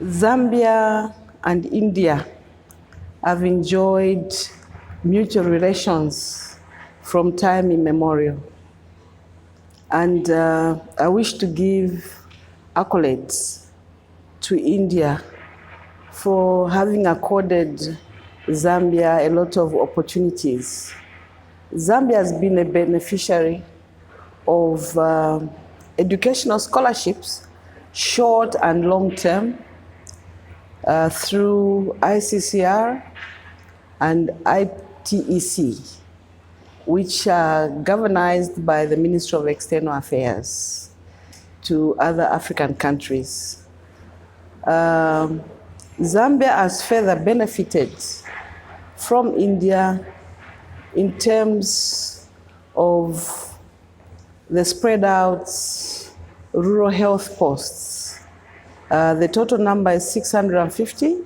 Zambia and India have enjoyed mutual relations from time immemorial. And I wish to give accolades to India for having accorded Zambia a lot of opportunities. Zambia has been a beneficiary of educational scholarships, short and long term, through ICCR and ITEC, which are governed by the Ministry of External Affairs to other African countries. Zambia has further benefited from India in terms of the spread out rural health posts. The total number is 650,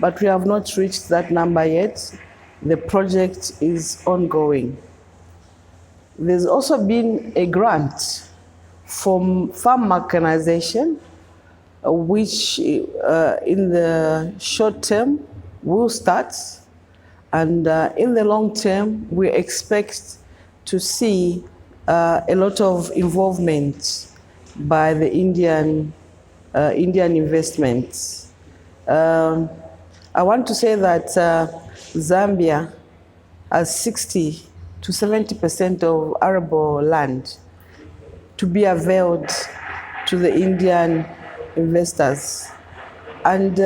but we have not reached that number yet. The project is ongoing. There's also been a grant from farm mechanization, which in the short term will start, and in the long term we expect to see a lot of involvement by the Indian investments. I want to say that Zambia has 60 to 70% of arable land to be availed to the Indian investors. And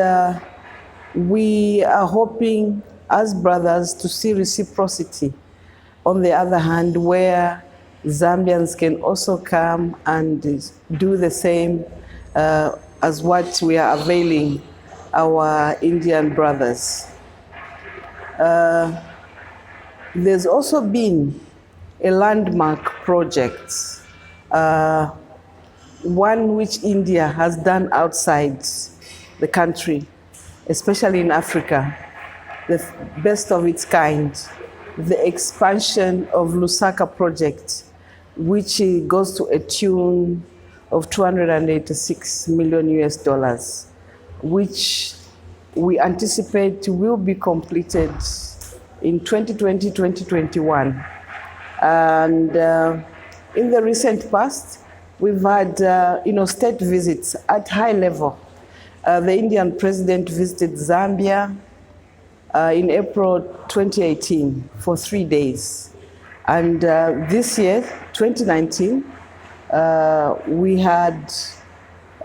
we are hoping as brothers to see reciprocity. On the other hand, where Zambians can also come and do the same as what we are availing our Indian brothers. There's also been a landmark project, one which India has done outside the country, especially in Africa, the best of its kind, the expansion of Lusaka project, which goes to a tune of $286 million US, which we anticipate will be completed in 2020-2021. And in the recent past, we've had state visits at high level. The Indian president visited Zambia in April 2018 for 3 days. And this year, 2019, we had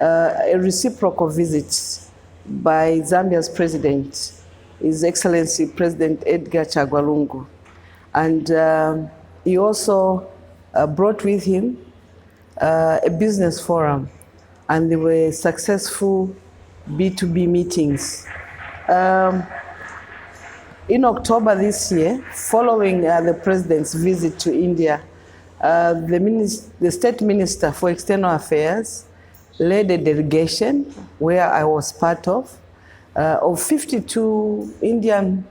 a reciprocal visit by Zambia's president, His Excellency President Edgar Chagwa Lungu. And he also brought with him a business forum, and there were successful B2B meetings. In October this year, following the president's visit to India, the State Minister for External Affairs led a delegation, where I was part of 52 Indian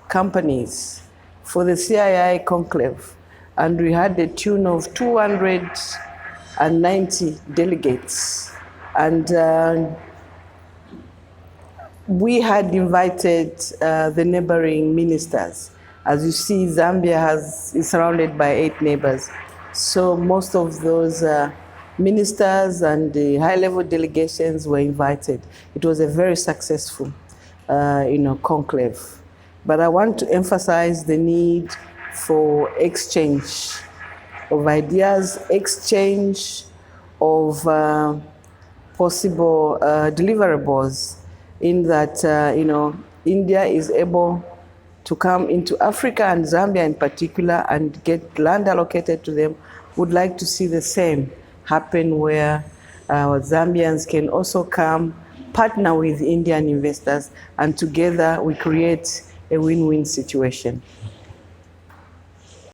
companies for the CII conclave. And we had a tune of 290 delegates. And we had invited the neighboring ministers. As you see, Zambia is surrounded by 8 neighbors. So most of those ministers and the high-level delegations were invited. It was a very successful conclave. But I want to emphasize the need for exchange of ideas, exchange of possible deliverables, in that India is able to come into Africa, and Zambia in particular, and get land allocated to them. Would like to see the same happen, where Zambians can also come, partner with Indian investors, and together we create a win-win situation.